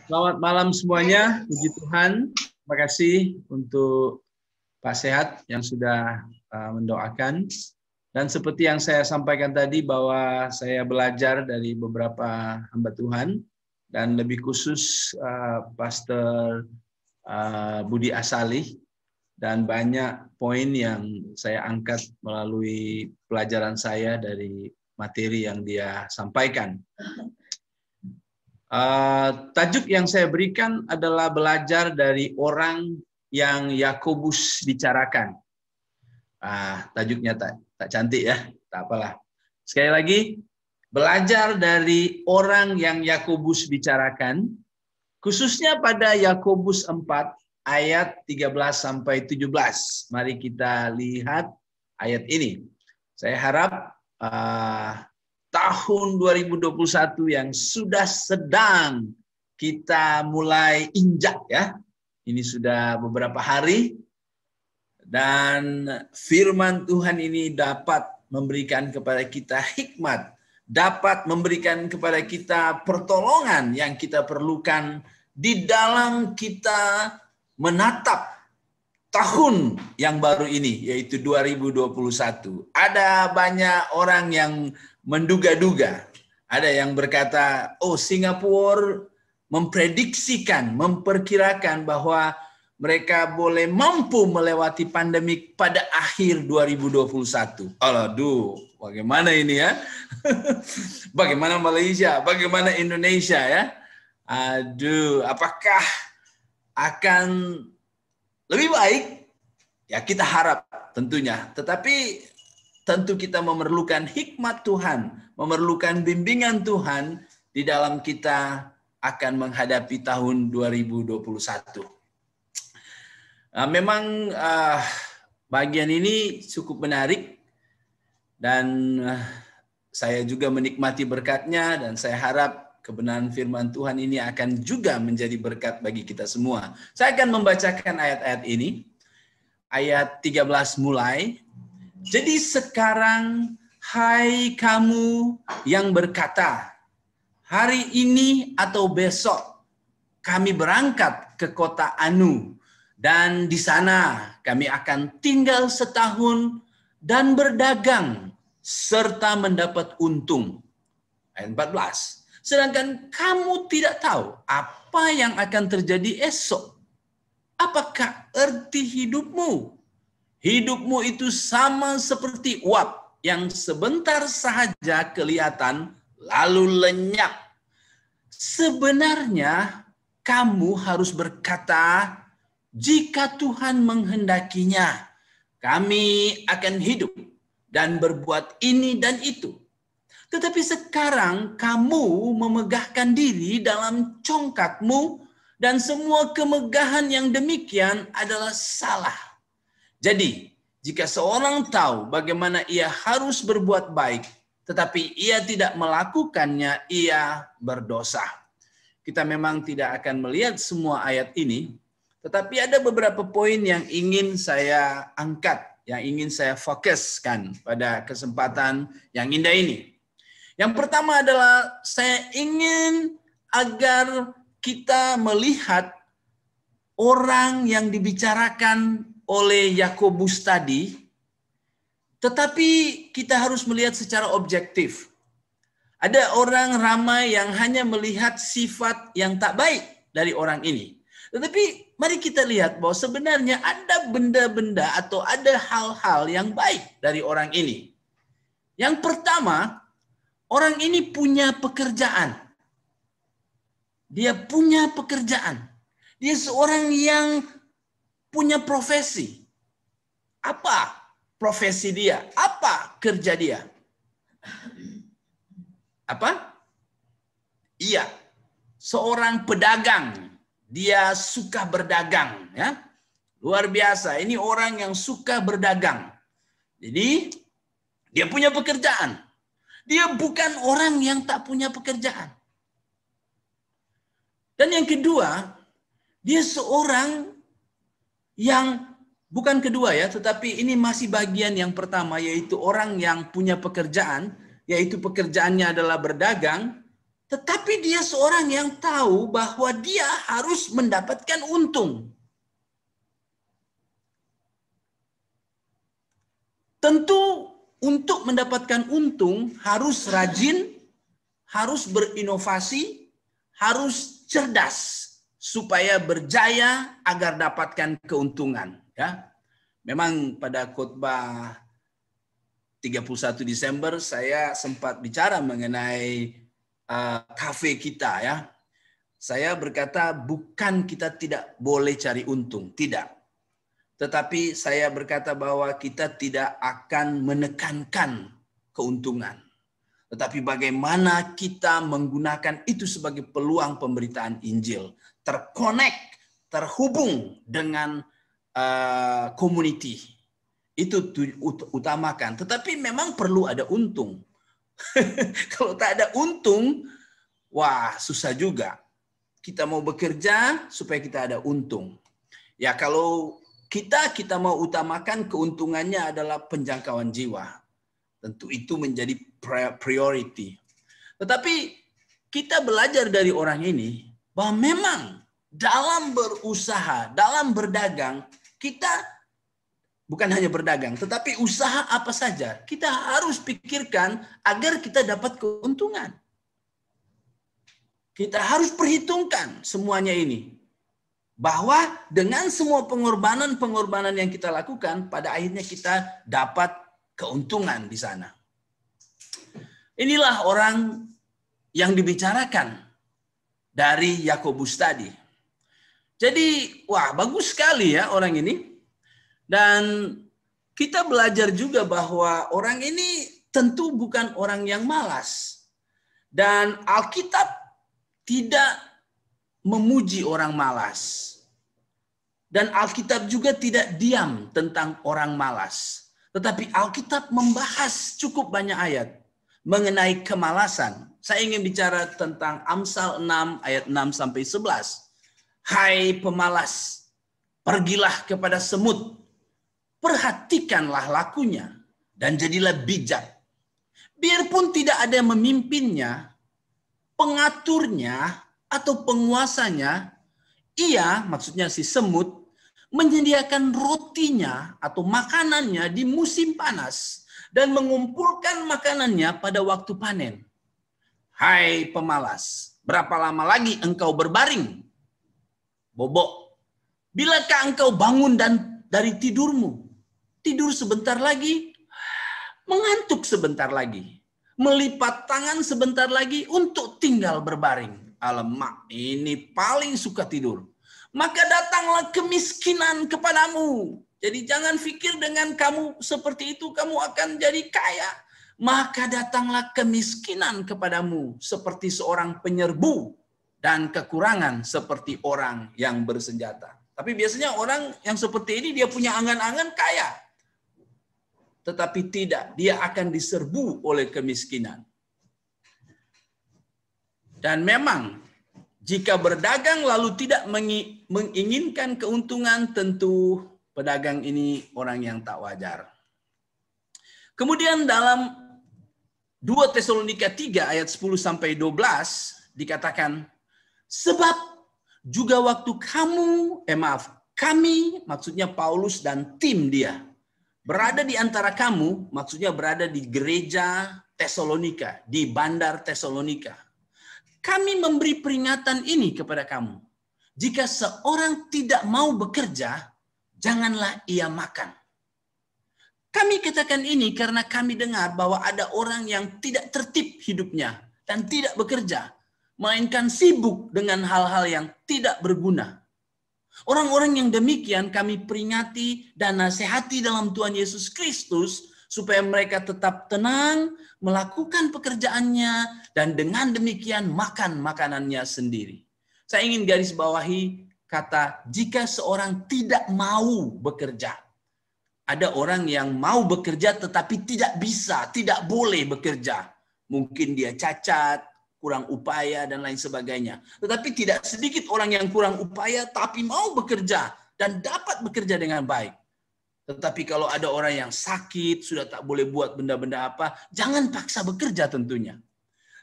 Selamat malam semuanya, puji Tuhan. Terima kasih untuk Pak Sehat yang sudah mendoakan. Dan seperti yang saya sampaikan tadi bahwa saya belajar dari beberapa hamba Tuhan dan lebih khusus Pastor Budi Asalih, dan banyak poin yang saya angkat melalui pelajaran saya dari materi yang dia sampaikan. Tajuk yang saya berikan adalah belajar dari orang yang Yakobus bicarakan. Tajuknya tak cantik ya, tak apalah. Sekali lagi, belajar dari orang yang Yakobus bicarakan, khususnya pada Yakobus 4 ayat 13 sampai 17. Mari kita lihat ayat ini. Saya harap tahun 2021 yang sudah sedang kita mulai injak ya. Ini sudah beberapa hari dan firman Tuhan ini dapat memberikan kepada kita hikmat, dapat memberikan kepada kita pertolongan yang kita perlukan di dalam kita menatap tahun yang baru ini, yaitu 2021. Ada banyak orang yang menduga-duga. Ada yang berkata, oh Singapura memprediksikan, memperkirakan bahwa mereka boleh mampu melewati pandemik pada akhir 2021. Aduh, bagaimana ini ya? Bagaimana Malaysia? Bagaimana Indonesia ya? Aduh, apakah akan lebih baik? Ya kita harap tentunya. Tetapi tentu kita memerlukan hikmat Tuhan, memerlukan bimbingan Tuhan di dalam kita akan menghadapi tahun 2021. Memang bagian ini cukup menarik dan saya juga menikmati berkatnya dan saya harap kebenaran firman Tuhan ini akan juga menjadi berkat bagi kita semua. Saya akan membacakan ayat-ayat ini. Ayat 13 mulai. Jadi sekarang, hai kamu yang berkata, hari ini atau besok kami berangkat ke kota Anu, dan di sana kami akan tinggal setahun dan berdagang, serta mendapat untung. Ayat 14. Sedangkan kamu tidak tahu apa yang akan terjadi esok. Apakah arti hidupmu? Hidupmu itu sama seperti uap yang sebentar saja kelihatan lalu lenyap. Sebenarnya kamu harus berkata, jika Tuhan menghendakinya, kami akan hidup dan berbuat ini dan itu. Tetapi sekarang kamu memegahkan diri dalam congkakmu dan semua kemegahan yang demikian adalah salah. Jadi, jika seorang tahu bagaimana ia harus berbuat baik, tetapi ia tidak melakukannya, ia berdosa. Kita memang tidak akan melihat semua ayat ini, tetapi ada beberapa poin yang ingin saya angkat, yang ingin saya fokuskan pada kesempatan yang indah ini. Yang pertama adalah saya ingin agar kita melihat orang yang dibicarakan oleh Yakobus tadi, tetapi kita harus melihat secara objektif. Ada orang ramai yang hanya melihat sifat yang tak baik dari orang ini. Tetapi mari kita lihat bahwa sebenarnya ada benda-benda atau ada hal-hal yang baik dari orang ini. Yang pertama, orang ini punya pekerjaan. Dia punya pekerjaan. Dia seorang yang punya profesi. Apa profesi dia? Apa kerja dia? Apa? Iya, seorang pedagang. Dia suka berdagang, ya. Luar biasa. Ini orang yang suka berdagang. Jadi dia punya pekerjaan. Dia bukan orang yang tak punya pekerjaan. Dan yang kedua, dia seorang yang bukan kedua ya, tetapi ini masih bagian yang pertama, yaitu orang yang punya pekerjaan, yaitu pekerjaannya adalah berdagang. Tetapi dia seorang yang tahu bahwa dia harus mendapatkan untung. Tentu untuk mendapatkan untung harus rajin, harus berinovasi, harus cerdas supaya berjaya agar dapatkan keuntungan. Ya, memang pada khotbah 31 Desember saya sempat bicara mengenai kafe kita, ya. Saya berkata bukan kita tidak boleh cari untung, tidak. Tetapi saya berkata bahwa kita tidak akan menekankan keuntungan. Tetapi bagaimana kita menggunakan itu sebagai peluang pemberitaan Injil. Terkonek, terhubung dengan community. Itu utamakan. Tetapi memang perlu ada untung. Kalau tak ada untung, wah susah juga. Kita mau bekerja supaya kita ada untung. Ya kalau kita mau utamakan keuntungannya adalah penjangkauan jiwa. Tentu itu menjadi priority. Tetapi kita belajar dari orang ini bahwa memang dalam berusaha, dalam berdagang, kita bukan hanya berdagang, tetapi usaha apa saja, kita harus pikirkan agar kita dapat keuntungan. Kita harus perhitungkan semuanya ini. Bahwa dengan semua pengorbanan yang kita lakukan, pada akhirnya kita dapat keuntungan di sana. Inilah orang yang dibicarakan dari Yakobus tadi. Jadi, wah bagus sekali ya orang ini. Dan kita belajar juga bahwa orang ini tentu bukan orang yang malas. Dan Alkitab tidak memuji orang malas. Dan Alkitab juga tidak diam tentang orang malas. Tetapi Alkitab membahas cukup banyak ayat mengenai kemalasan. Saya ingin bicara tentang Amsal 6 ayat 6 sampai 11. Hai pemalas, pergilah kepada semut. Perhatikanlah lakunya dan jadilah bijak. Biarpun tidak ada yang memimpinnya, pengaturnya atau penguasanya, ia, maksudnya si semut, menyediakan rotinya atau makanannya di musim panas dan mengumpulkan makanannya pada waktu panen. Hai pemalas, berapa lama lagi engkau berbaring? Bobok, bilakah engkau bangun dari tidurmu? Tidur sebentar lagi, mengantuk sebentar lagi, melipat tangan sebentar lagi untuk tinggal berbaring. Alamak, ini paling suka tidur. Maka datanglah kemiskinan kepadamu. Jadi jangan pikir dengan kamu seperti itu kamu akan jadi kaya. Maka datanglah kemiskinan kepadamu seperti seorang penyerbu dan kekurangan seperti orang yang bersenjata. Tapi biasanya orang yang seperti ini dia punya angan-angan kaya. Tetapi tidak, dia akan diserbu oleh kemiskinan. Dan memang jika berdagang lalu tidak menginginkan keuntungan, tentu pedagang ini orang yang tak wajar. Kemudian dalam 2 Tesalonika 3 ayat 10 sampai 12 dikatakan, sebab juga waktu kami, maksudnya Paulus dan tim dia, berada di antara kamu, maksudnya berada di gereja Tesalonika, di bandar Tesalonika. Kami memberi peringatan ini kepada kamu. Jika seorang tidak mau bekerja, janganlah ia makan. Kami katakan ini karena kami dengar bahwa ada orang yang tidak tertib hidupnya dan tidak bekerja, melainkan sibuk dengan hal-hal yang tidak berguna. Orang-orang yang demikian kami peringati dan nasihati dalam Tuhan Yesus Kristus supaya mereka tetap tenang, melakukan pekerjaannya, dan dengan demikian makan makanannya sendiri. Saya ingin garis bawahi kata, jika seorang tidak mau bekerja. Ada orang yang mau bekerja tetapi tidak bisa, tidak boleh bekerja. Mungkin dia cacat, kurang upaya, dan lain sebagainya. Tetapi tidak sedikit orang yang kurang upaya tapi mau bekerja dan dapat bekerja dengan baik. Tetapi kalau ada orang yang sakit, sudah tak boleh buat benda-benda apa, jangan paksa bekerja tentunya.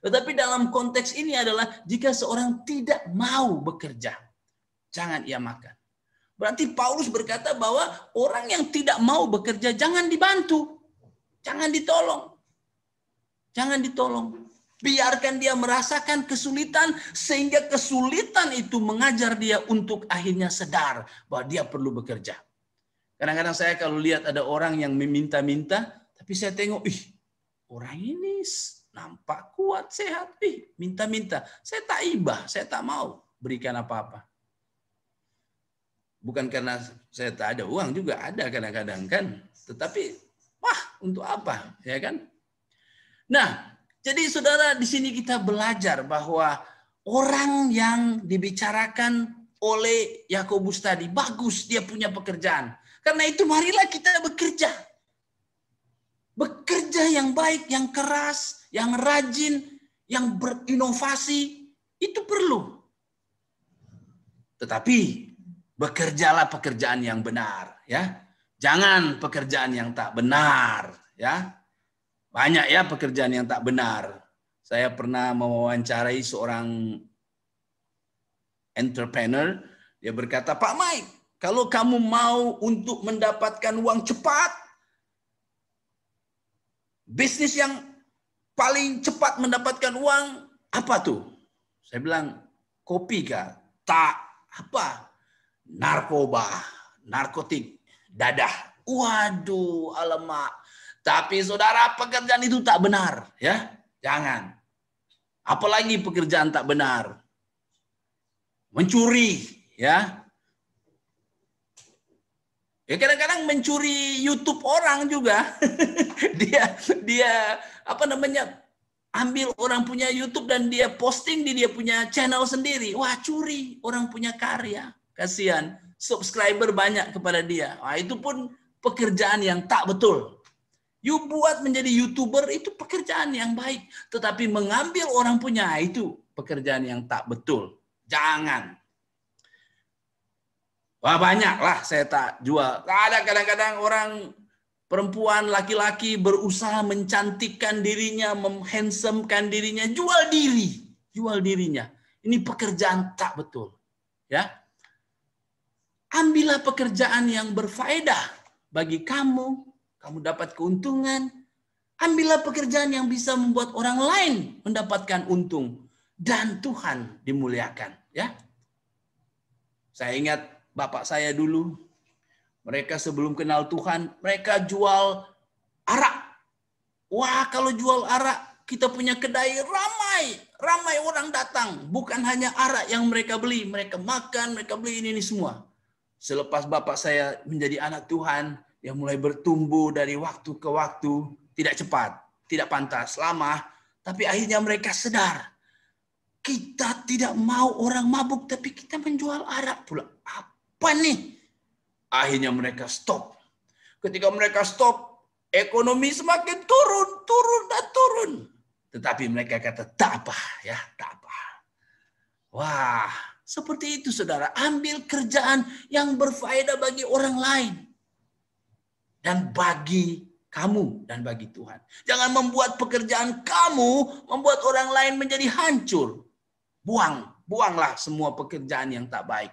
Tetapi dalam konteks ini adalah jika seorang tidak mau bekerja, jangan ia makan. Berarti Paulus berkata bahwa orang yang tidak mau bekerja jangan dibantu, jangan ditolong. Jangan ditolong. Biarkan dia merasakan kesulitan sehingga kesulitan itu mengajar dia untuk akhirnya sadar bahwa dia perlu bekerja. Kadang-kadang saya kalau lihat ada orang yang meminta-minta, tapi saya tengok, orang ini nampak kuat, sehat, minta-minta. Saya tak ibah, saya tak mau berikan apa-apa. Bukan karena saya tak ada uang, juga ada kadang-kadang kan. Tetapi, untuk apa, ya kan? Nah, jadi saudara, di sini kita belajar bahwa orang yang dibicarakan oleh Yakobus tadi, bagus dia punya pekerjaan. Karena itu marilah kita bekerja. Bekerja yang baik, yang keras, yang rajin, yang berinovasi, itu perlu. Tetapi, bekerjalah pekerjaan yang benar. Ya, jangan pekerjaan yang tak benar. Ya. Banyak ya pekerjaan yang tak benar. Saya pernah mewawancarai seorang entrepreneur. Dia berkata, Pak Mike, kalau kamu mau untuk mendapatkan uang cepat, bisnis yang paling cepat mendapatkan uang, apa tuh? Saya bilang, kopi kah? Tak. Apa? Narkoba, narkotik, dadah. Waduh, alamak. Tapi saudara, pekerjaan itu tak benar, ya. Jangan. Apalagi pekerjaan tak benar. Mencuri, ya. Ya kadang-kadang mencuri YouTube orang juga. dia ambil orang punya YouTube dan dia posting di dia punya channel sendiri. Wah, curi orang punya karya. Kasihan. Subscriber banyak kepada dia. Wah, itu pun pekerjaan yang tak betul. You buat menjadi YouTuber itu pekerjaan yang baik. Tetapi mengambil orang punya itu pekerjaan yang tak betul. Jangan. Wah, banyaklah saya tak jual. Ada kadang-kadang orang perempuan, laki-laki berusaha mencantikkan dirinya, menghandsomekan dirinya, jual diri. Jual dirinya. Ini pekerjaan tak betul. Ya. Ambillah pekerjaan yang berfaedah bagi kamu. Kamu dapat keuntungan. Ambillah pekerjaan yang bisa membuat orang lain mendapatkan untung. Dan Tuhan dimuliakan. Ya. Saya ingat bapak saya dulu. Mereka sebelum kenal Tuhan, mereka jual arak. Wah, kalau jual arak, kita punya kedai ramai. Ramai orang datang. Bukan hanya arak yang mereka beli. Mereka makan, mereka beli ini semua. Selepas bapak saya menjadi anak Tuhan, dia mulai bertumbuh dari waktu ke waktu, tidak cepat, tidak pantas, lama, tapi akhirnya mereka sadar, kita tidak mau orang mabuk, tapi kita menjual arak pula. Apa nih? Akhirnya mereka stop. Ketika mereka stop, ekonomi semakin turun. Tetapi mereka kata, tak apa, ya, tak apa. Wah, seperti itu saudara, ambil kerjaan yang berfaedah bagi orang lain. Dan bagi kamu dan bagi Tuhan. Jangan membuat pekerjaan kamu membuat orang lain menjadi hancur. Buanglah semua pekerjaan yang tak baik.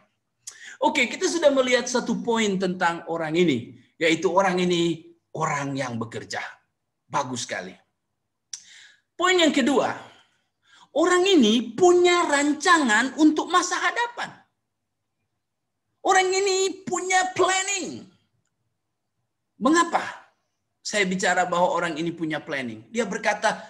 Oke, kita sudah melihat satu poin tentang orang ini. Yaitu orang ini orang yang bekerja. Bagus sekali. Poin yang kedua. Orang ini punya rancangan untuk masa hadapan. Orang ini punya planning. Mengapa saya bicara bahwa orang ini punya planning? Dia berkata,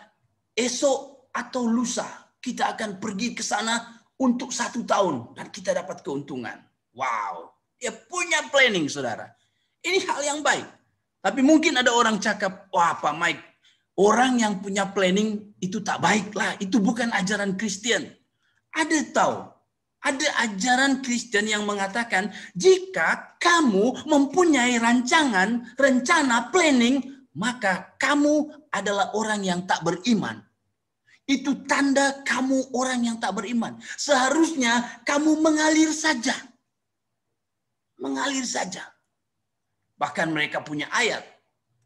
esok atau lusa kita akan pergi ke sana untuk 1 tahun dan kita dapat keuntungan. Wow, dia punya planning, saudara. Ini hal yang baik. Tapi mungkin ada orang cakap, wah Pak Mike, orang yang punya planning itu tak baik lah. Itu bukan ajaran Kristen. Ada ajaran Kristen yang mengatakan jika kamu mempunyai rencana, planning, maka kamu adalah orang yang tak beriman. Itu tanda kamu orang yang tak beriman. Seharusnya kamu mengalir saja. Mengalir saja. Bahkan mereka punya ayat.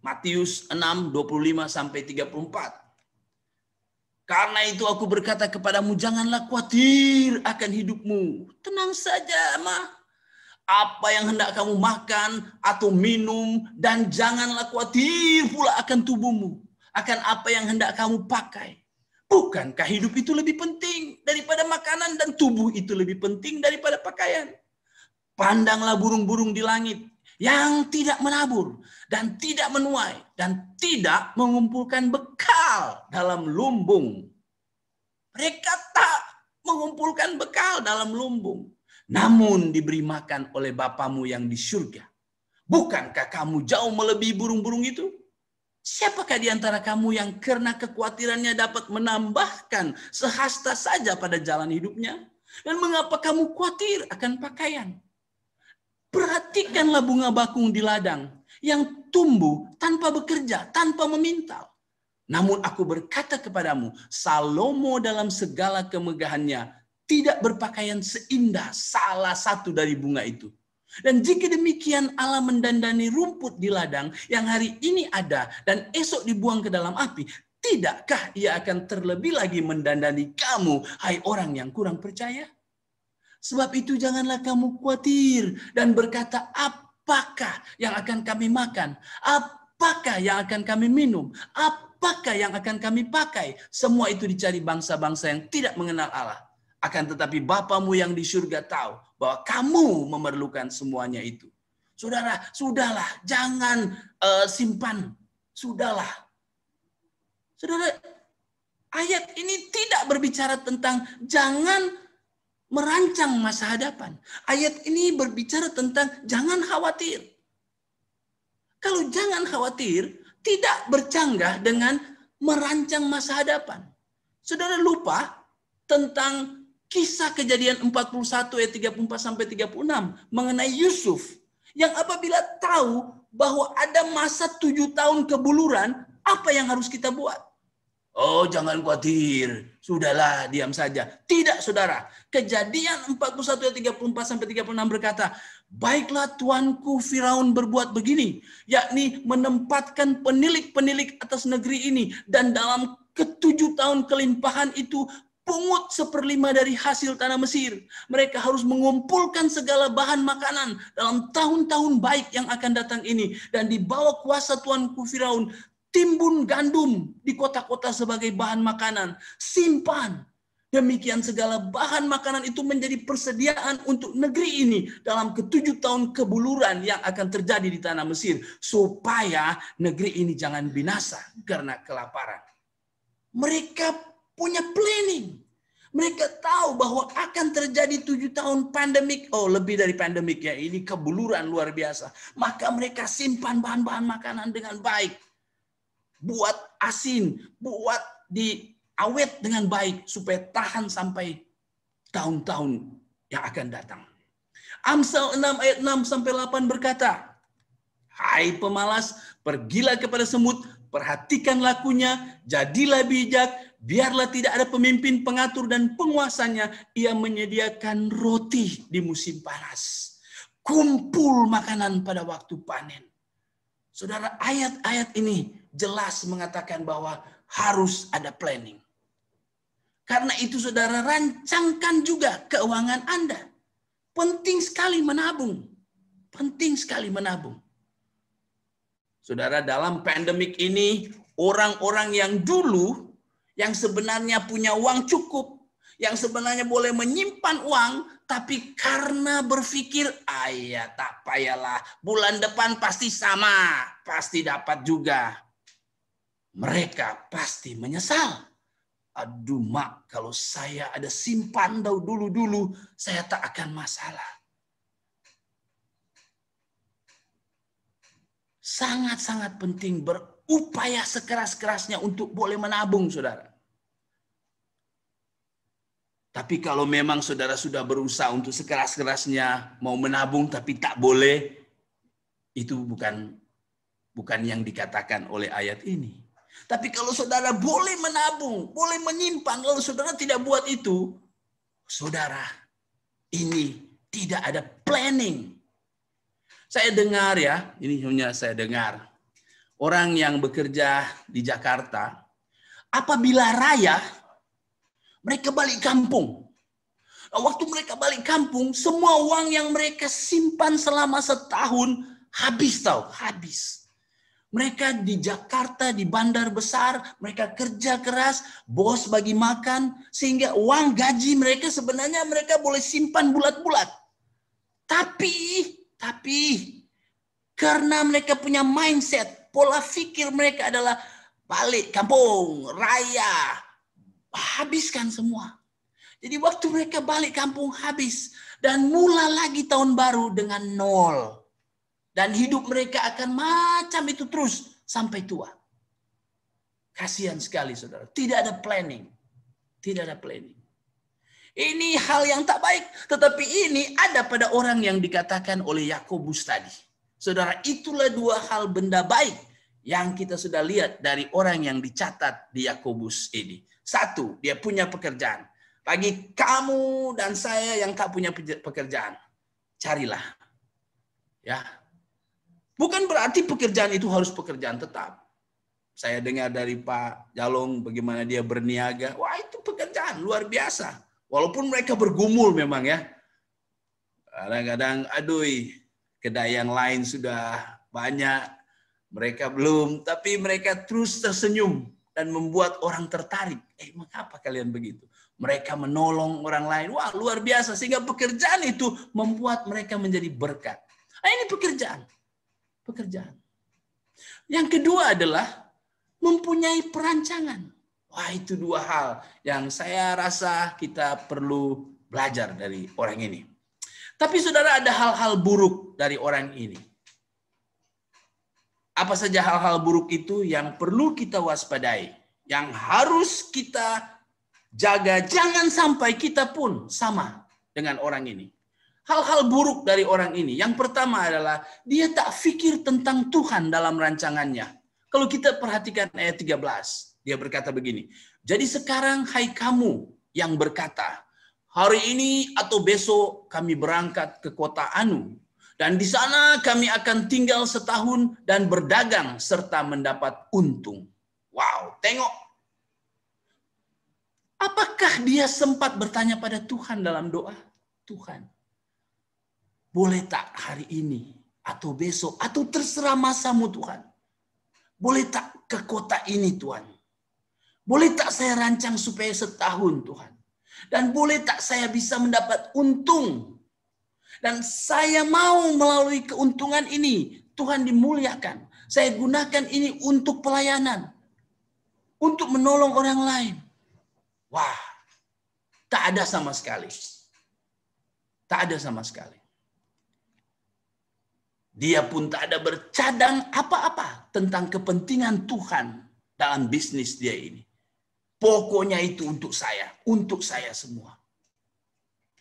Matius 6, 25-34. Karena itu aku berkata kepadamu, janganlah khawatir akan hidupmu. Tenang saja, mah. Apa yang hendak kamu makan atau minum, dan janganlah khawatir pula akan tubuhmu, akan apa yang hendak kamu pakai. Bukankah hidup itu lebih penting daripada makanan, dan tubuh itu lebih penting daripada pakaian? Pandanglah burung-burung di langit yang tidak menabur dan tidak menuai dan tidak mengumpulkan bekal dalam lumbung. Mereka tak mengumpulkan bekal dalam lumbung, namun diberi makan oleh Bapamu yang di surga. Bukankah kamu jauh melebihi burung-burung itu? Siapakah di antara kamu yang karena kekhawatirannya dapat menambahkan sehasta saja pada jalan hidupnya? Dan mengapa kamu khawatir akan pakaian? Perhatikanlah bunga bakung di ladang yang tumbuh tanpa bekerja, tanpa memintal. Namun aku berkata kepadamu, Salomo dalam segala kemegahannya tidak berpakaian seindah salah satu dari bunga itu. Dan jika demikian Allah mendandani rumput di ladang yang hari ini ada dan esok dibuang ke dalam api, tidakkah ia akan terlebih lagi mendandani kamu, hai orang yang kurang percaya? Sebab itu janganlah kamu khawatir dan berkata, apakah yang akan kami makan? Apakah yang akan kami minum? Apakah yang akan kami pakai? Semua itu dicari bangsa-bangsa yang tidak mengenal Allah. Akan tetapi Bapamu yang di surga tahu bahwa kamu memerlukan semuanya itu. Saudara, sudahlah, jangan simpan. Sudahlah. Saudara, ayat ini tidak berbicara tentang jangan merancang masa hadapan. Ayat ini berbicara tentang jangan khawatir. Kalau jangan khawatir, tidak bercanggah dengan merancang masa hadapan. Saudara lupa tentang kisah Kejadian 41 ayat 34 sampai 36 mengenai Yusuf yang apabila tahu bahwa ada masa 7 tahun kebuluran, apa yang harus kita buat? Oh, jangan khawatir. Sudahlah, diam saja. Tidak, saudara. Kejadian 41 ayat 34 sampai 36 berkata, baiklah tuanku Firaun berbuat begini, yakni menempatkan penilik-penilik atas negeri ini, dan dalam ke-7 tahun kelimpahan itu pungut 1/5 dari hasil tanah Mesir. Mereka harus mengumpulkan segala bahan makanan dalam tahun-tahun baik yang akan datang ini, dan di bawah kuasa tuanku Firaun timbun gandum di kota-kota sebagai bahan makanan. Simpan. Demikian segala bahan makanan itu menjadi persediaan untuk negeri ini dalam ke-7 tahun kebuluran yang akan terjadi di tanah Mesir. Supaya negeri ini jangan binasa karena kelaparan. Mereka punya planning. Mereka tahu bahwa akan terjadi 7 tahun pandemik. Oh, lebih dari pandemik ya. Ini kebuluran luar biasa. Maka mereka simpan bahan-bahan makanan dengan baik. Buat asin, buat diawet dengan baik supaya tahan sampai tahun-tahun yang akan datang. Amsal 6 ayat 6 sampai 8 berkata, hai pemalas, pergilah kepada semut, perhatikan lakunya, jadilah bijak, biarlah tidak ada pemimpin, pengatur dan penguasanya. Ia menyediakan roti di musim panas, kumpul makanan pada waktu panen. Saudara, ayat-ayat ini jelas mengatakan bahwa harus ada planning. Karena itu saudara, rancangkan juga keuangan Anda. Penting sekali menabung. Penting sekali menabung. Saudara, dalam pandemik ini, orang-orang yang dulu, yang sebenarnya punya uang cukup, yang sebenarnya boleh menyimpan uang, tapi karena berpikir, tak payahlah, bulan depan pasti sama, pasti dapat juga. Mereka pasti menyesal. Aduh mak, kalau saya ada simpan dulu, saya tak akan masalah. Sangat-sangat penting berupaya sekeras-kerasnya untuk boleh menabung, saudara. Tapi kalau memang saudara sudah berusaha untuk sekeras-kerasnya mau menabung tapi tak boleh, itu bukan yang dikatakan oleh ayat ini. Tapi kalau saudara boleh menabung, boleh menyimpan, lalu saudara tidak buat itu, saudara, ini tidak ada planning. Saya dengar ya, ini hanya saya dengar, orang yang bekerja di Jakarta, apabila raya, Mereka balik kampung. Nah, waktu mereka balik kampung, semua uang yang mereka simpan selama setahun habis habis. Mereka di Jakarta, di bandar besar, mereka kerja keras, bos bagi makan, sehingga uang gaji mereka sebenarnya mereka boleh simpan bulat-bulat. Tapi karena mereka punya mindset, pola pikir mereka adalah balik kampung, raya, habiskan semua. Jadi waktu mereka balik kampung habis, dan mula lagi tahun baru dengan nol. Dan hidup mereka akan macam itu terus sampai tua. Kasihan sekali saudara. Tidak ada planning. Tidak ada planning. Ini hal yang tak baik. Tetapi ini ada pada orang yang dikatakan oleh Yakobus tadi. Saudara, itulah dua hal benda baik yang kita sudah lihat dari orang yang dicatat di Yakobus ini. Satu, dia punya pekerjaan. Bagi kamu dan saya yang tak punya pekerjaan, carilah. Ya. Bukan berarti pekerjaan itu harus pekerjaan tetap. Saya dengar dari Pak Jalong bagaimana dia berniaga. Wah, itu pekerjaan luar biasa. Walaupun mereka bergumul memang ya. Kadang-kadang, aduh, kedai yang lain sudah banyak. Mereka belum. Tapi mereka terus tersenyum dan membuat orang tertarik. Mengapa kalian begitu? Mereka menolong orang lain. Wah, luar biasa. Sehingga pekerjaan itu membuat mereka menjadi berkat. Ini pekerjaan. Yang kedua adalah mempunyai perancangan. Wah, itu dua hal yang saya rasa kita perlu belajar dari orang ini. Tapi saudara, ada hal-hal buruk dari orang ini. Apa saja hal-hal buruk itu yang perlu kita waspadai, yang harus kita jaga, jangan sampai kita pun sama dengan orang ini. Hal-hal buruk dari orang ini. Yang pertama adalah dia tak pikir tentang Tuhan dalam rancangannya. Kalau kita perhatikan ayat 13, dia berkata begini. Jadi sekarang hai kamu yang berkata, hari ini atau besok kami berangkat ke kota Anu. Dan di sana kami akan tinggal setahun dan berdagang serta mendapat untung. Wow, tengok. Apakah dia sempat bertanya pada Tuhan dalam doa? Tuhan, boleh tak hari ini atau besok atau terserah masamu Tuhan? Boleh tak ke kota ini Tuhan? Boleh tak saya rancang supaya setahun Tuhan? Dan boleh tak saya bisa mendapat untung? Dan saya mau melalui keuntungan ini Tuhan dimuliakan. Saya gunakan ini untuk pelayanan. Untuk menolong orang lain. Wah, tak ada sama sekali. Tak ada sama sekali. Dia pun tak ada bercadang apa-apa tentang kepentingan Tuhan dalam bisnis dia ini. Pokoknya itu untuk saya semua.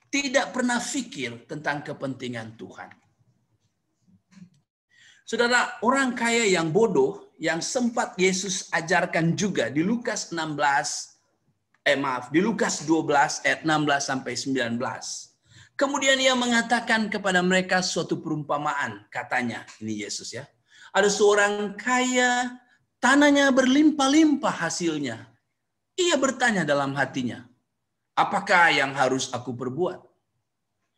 Tidak pernah pikir tentang kepentingan Tuhan. Saudara, orang kaya yang bodoh yang sempat Yesus ajarkan juga di Lukas 12 ayat 16 sampai 19. Kemudian ia mengatakan kepada mereka suatu perumpamaan, katanya, ini Yesus ya. Ada seorang kaya, tanahnya berlimpah-limpah hasilnya. Ia bertanya dalam hatinya, apakah yang harus aku perbuat?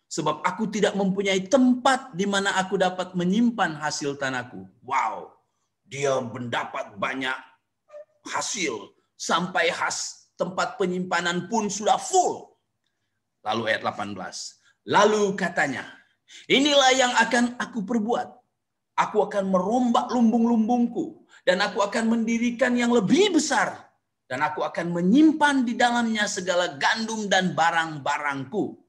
Sebab aku tidak mempunyai tempat di mana aku dapat menyimpan hasil tanahku. Wow, dia mendapat banyak hasil, sampai tempat penyimpanan pun sudah full. Lalu ayat 18. Lalu katanya, inilah yang akan aku perbuat. Aku akan merombak lumbung-lumbungku. Dan aku akan mendirikan yang lebih besar. Dan aku akan menyimpan di dalamnya segala gandum dan barang-barangku.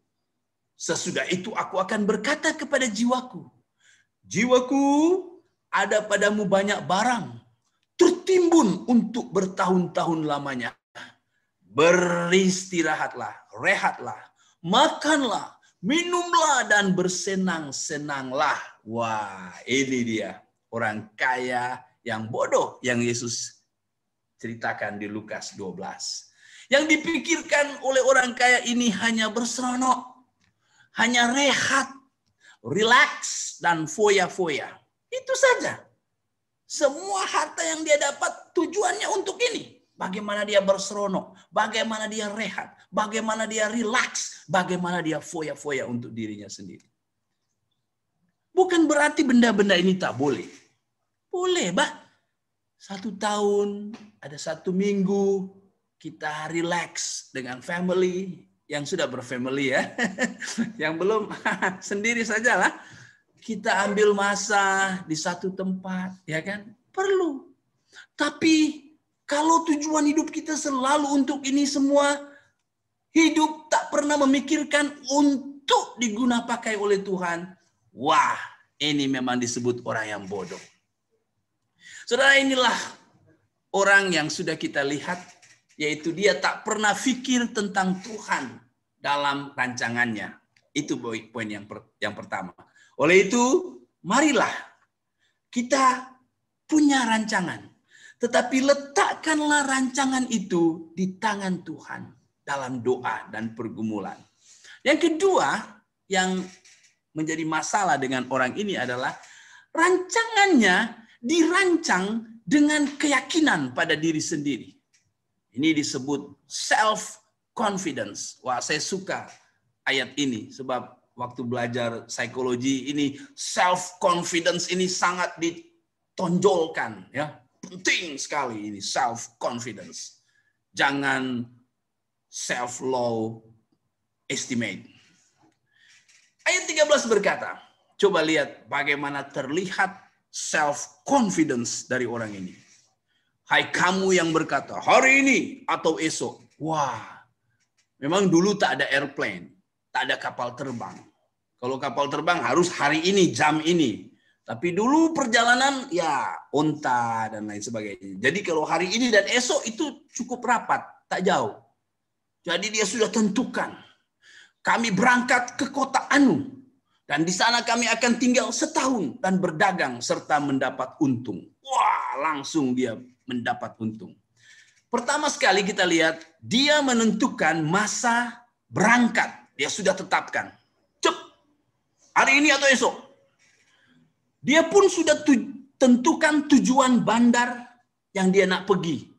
Sesudah itu aku akan berkata kepada jiwaku. Jiwaku, ada padamu banyak barang. Tertimbun untuk bertahun-tahun lamanya. Beristirahatlah, rehatlah, makanlah, minumlah dan bersenang-senanglah. Wah, ini dia orang kaya yang bodoh yang Yesus ceritakan di Lukas 12. Yang dipikirkan oleh orang kaya ini hanya berseronok, hanya rehat, relax, dan foya-foya. Itu saja. Semua harta yang dia dapat tujuannya untuk ini. bagaimana dia berseronok, bagaimana dia rehat, bagaimana dia rileks, bagaimana dia foya-foya untuk dirinya sendiri. Bukan berarti benda-benda ini tak boleh. Boleh, bah. 1 tahun, ada 1 minggu, kita rileks dengan family, yang sudah berfamily ya. Yang belum, sendiri sajalah. Kita ambil masa di satu tempat, ya kan? Perlu. Tapi kalau tujuan hidup kita selalu untuk ini semua, hidup tak pernah memikirkan untuk diguna pakai oleh Tuhan, wah, ini memang disebut orang yang bodoh. Saudara, inilah orang yang sudah kita lihat, yaitu dia tak pernah pikir tentang Tuhan dalam rancangannya. Itu poin yang pertama. Oleh itu, marilah kita punya rancangan. Tetapi letakkanlah rancangan itu di tangan Tuhan dalam doa dan pergumulan. Yang kedua yang menjadi masalah dengan orang ini adalah rancangannya dirancang dengan keyakinan pada diri sendiri. Ini disebut self-confidence. Wah, saya suka ayat ini sebab waktu belajar psikologi ini self-confidence ini sangat ditonjolkan, ya. Penting sekali ini self-confidence. Jangan self-low estimate. Ayat 13 berkata, coba lihat bagaimana terlihat self-confidence dari orang ini. Hai kamu yang berkata, hari ini atau esok. Wah, memang dulu tak ada airplane, tak ada kapal terbang. Kalau kapal terbang harus hari ini, jam ini. Tapi dulu perjalanan ya onta dan lain sebagainya. Jadi kalau hari ini dan esok itu cukup rapat, tak jauh. Jadi dia sudah tentukan. Kami berangkat ke kota Anu. Dan di sana kami akan tinggal setahun dan berdagang serta mendapat untung. Wah, langsung dia mendapat untung. Pertama sekali kita lihat, dia menentukan masa berangkat. Dia sudah tetapkan. Cep, hari ini atau esok. Dia pun sudah tentukan tujuan bandar yang dia nak pergi.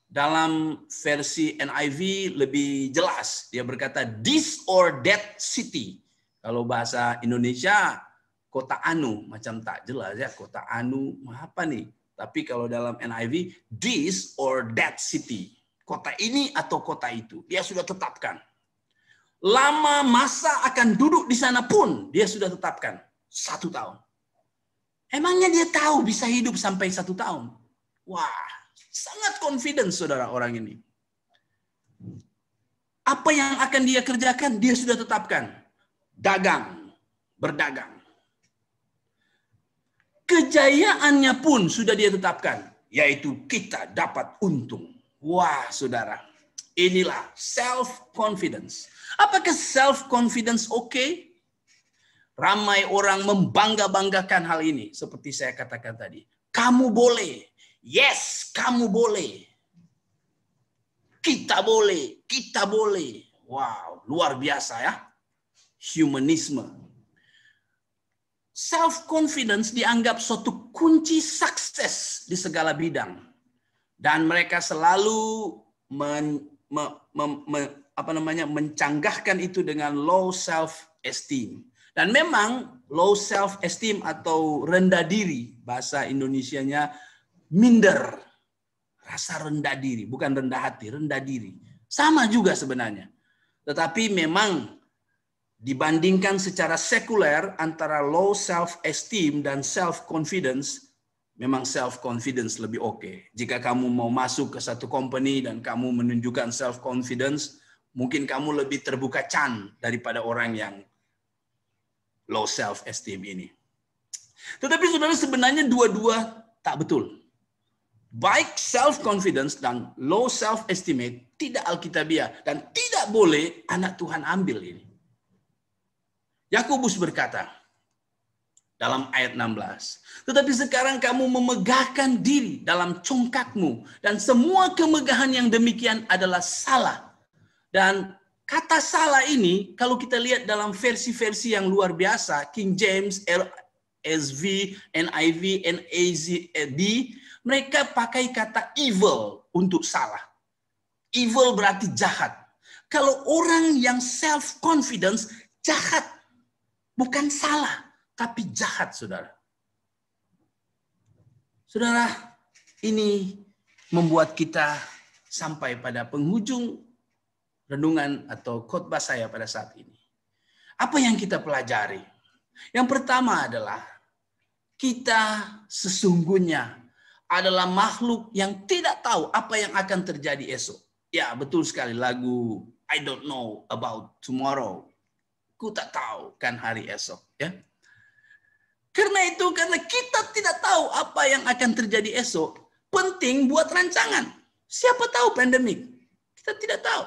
Dalam versi NIV lebih jelas. Dia berkata, this or that city. Kalau bahasa Indonesia, kota Anu. Macam tak jelas ya, kota Anu. Apa nih? Tapi kalau dalam NIV, this or that city. Kota ini atau kota itu. Dia sudah tetapkan. Lama masa akan duduk di sana pun, dia sudah tetapkan. 1 tahun. Emangnya dia tahu bisa hidup sampai 1 tahun? Wah, sangat confident saudara orang ini. Apa yang akan dia kerjakan, dia sudah tetapkan. Dagang, berdagang. Kejayaannya pun sudah dia tetapkan, yaitu kita dapat untung. Wah, saudara, inilah self-confidence. Apakah self-confidence oke? Ramai orang membangga-banggakan hal ini, seperti saya katakan tadi. Kamu boleh, yes, kamu boleh. Kita boleh, kita boleh. Wow, luar biasa ya. Humanisme. Self-confidence dianggap suatu kunci sukses di segala bidang. Dan mereka selalu mencanggahkan itu dengan low self-esteem. Dan memang low self-esteem atau rendah diri, bahasa Indonesianya minder. Rasa rendah diri, bukan rendah hati, rendah diri. Sama juga sebenarnya. Tetapi memang dibandingkan secara sekuler antara low self-esteem dan self-confidence, memang self-confidence lebih oke. Jika kamu mau masuk ke satu company dan kamu menunjukkan self-confidence, mungkin kamu lebih terbuka daripada orang yang low self-esteem ini. Tetapi saudara, sebenarnya dua-dua tak betul. Baik self-confidence dan low self-estimate tidak alkitabiah dan tidak boleh anak Tuhan ambil ini. Yakobus berkata dalam ayat 16, tetapi sekarang kamu memegahkan diri dalam congkakmu dan semua kemegahan yang demikian adalah salah. Dan kata salah ini kalau kita lihat dalam versi-versi yang luar biasa, King James, LSV, NIV, NAZD, mereka pakai kata evil untuk salah. Evil berarti jahat. Kalau orang yang self-confidence, jahat. Bukan salah, tapi jahat, saudara. Saudara, ini membuat kita sampai pada penghujung renungan atau khotbah saya pada saat ini. Apa yang kita pelajari? Yang pertama adalah kita sesungguhnya adalah makhluk yang tidak tahu apa yang akan terjadi esok. Ya, betul sekali lagu I don't know about tomorrow. Ku tak tahu kan hari esok, ya. Karena kita tidak tahu apa yang akan terjadi esok, penting buat rancangan. Siapa tahu pandemik? Kita tidak tahu.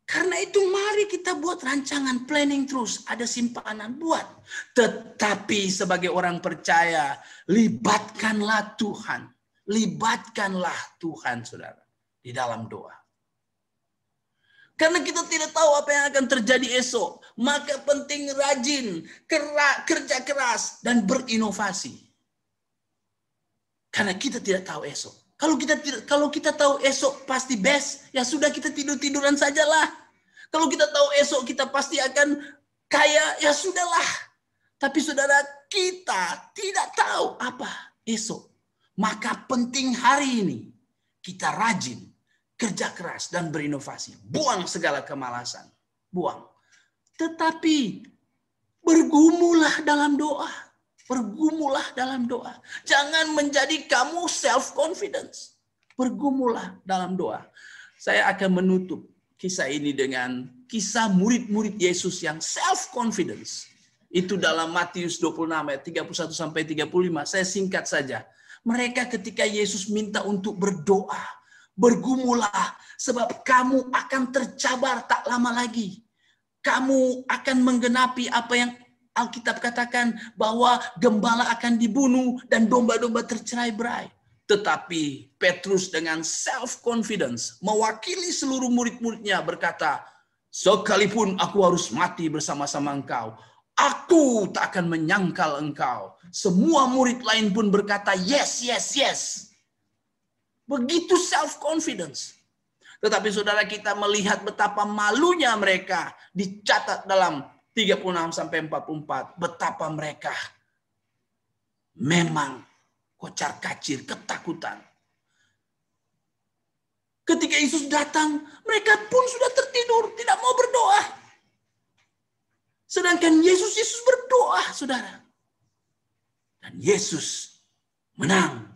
Karena itu mari kita buat rancangan, planning terus, ada simpanan buat. Tetapi sebagai orang percaya, libatkanlah Tuhan. Libatkanlah Tuhan, saudara, di dalam doa. Karena kita tidak tahu apa yang akan terjadi esok, maka penting rajin, kerja keras, dan berinovasi. Karena kita tidak tahu esok. Kalau kita tahu esok pasti best, ya sudah kita tiduran sajalah. Kalau kita tahu esok kita pasti akan kaya, ya sudahlah. Tapi saudara, kita tidak tahu apa esok. Maka penting hari ini kita rajin, kerja keras, dan berinovasi. Buang segala kemalasan. Buang. Tetapi bergumulah dalam doa. Bergumulah dalam doa. Jangan menjadi kamu self-confidence. Bergumulah dalam doa. Saya akan menutup kisah ini dengan kisah murid-murid Yesus yang self-confidence. Itu dalam Matius 26 ayat 31 sampai 35. Saya singkat saja. Mereka ketika Yesus minta untuk berdoa, bergumulah sebab kamu akan tercabar tak lama lagi. Kamu akan menggenapi apa yang Alkitab katakan bahwa gembala akan dibunuh dan domba-domba tercerai-berai. Tetapi Petrus dengan self-confidence mewakili seluruh murid-muridnya berkata, sekalipun aku harus mati bersama-sama engkau, aku tak akan menyangkal engkau. Semua murid lain pun berkata, yes, yes, yes. Begitu self-confidence. Tetapi saudara, kita melihat betapa malunya mereka dicatat dalam 36 sampai 44. Betapa mereka memang kocar-kacir, ketakutan. Ketika Yesus datang, mereka pun sudah tertidur, tidak mau berdoa. Sedangkan Yesus berdoa, saudara. Dan Yesus menang.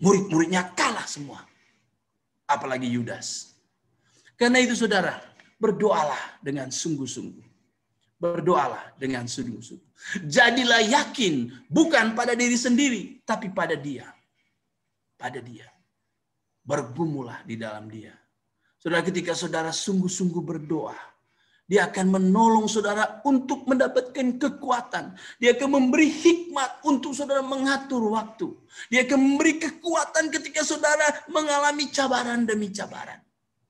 Murid-muridnya kalah semua. Apalagi Yudas. Karena itu saudara, berdoalah dengan sungguh-sungguh. Berdoalah dengan sungguh-sungguh. Jadilah yakin bukan pada diri sendiri, tapi pada Dia. Pada Dia. Bergumulah di dalam Dia. Saudara, ketika saudara sungguh-sungguh berdoa, Dia akan menolong saudara untuk mendapatkan kekuatan. Dia akan memberi hikmat untuk saudara mengatur waktu. Dia akan memberi kekuatan ketika saudara mengalami cabaran demi cabaran.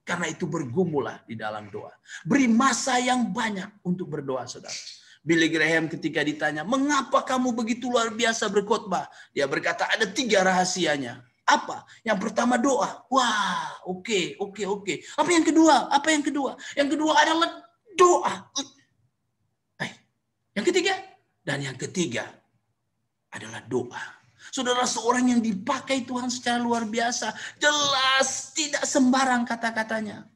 Karena itu bergumulah di dalam doa. Beri masa yang banyak untuk berdoa, saudara. Billy Graham ketika ditanya, mengapa kamu begitu luar biasa berkhotbah? Dia berkata, ada 3 rahasianya. Apa? Yang pertama doa. Wah, oke. Apa yang kedua? Yang kedua adalah doa. Yang ketiga? Dan yang ketiga adalah doa. Saudara, seorang yang dipakai Tuhan secara luar biasa. Jelas tidak sembarang kata-katanya.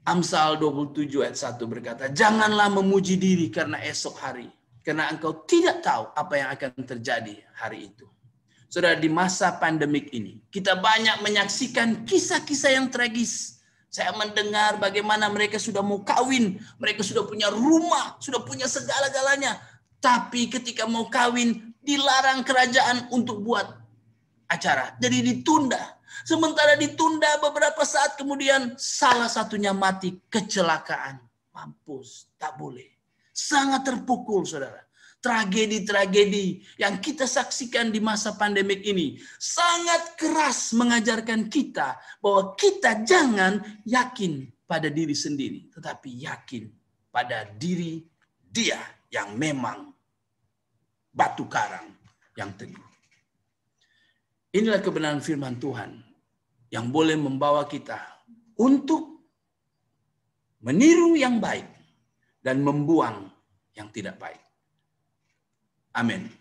Amsal 27 ayat 1 berkata, janganlah memuji diri karena esok hari. Karena engkau tidak tahu apa yang akan terjadi hari itu. Saudara, di masa pandemik ini, kita banyak menyaksikan kisah-kisah yang tragis. Saya mendengar bagaimana mereka sudah mau kawin. Mereka sudah punya rumah, sudah punya segala-galanya. Tapi ketika mau kawin, dilarang kerajaan untuk buat acara. Jadi ditunda. Sementara ditunda beberapa saat kemudian, salah satunya mati kecelakaan. Mampus, tak boleh. Sangat terpukul, saudara. Tragedi-tragedi yang kita saksikan di masa pandemik ini sangat keras mengajarkan kita bahwa kita jangan yakin pada diri sendiri, tetapi yakin pada diri Dia yang memang batu karang yang teguh. Inilah kebenaran firman Tuhan yang boleh membawa kita untuk meniru yang baik dan membuang yang tidak baik. Amin.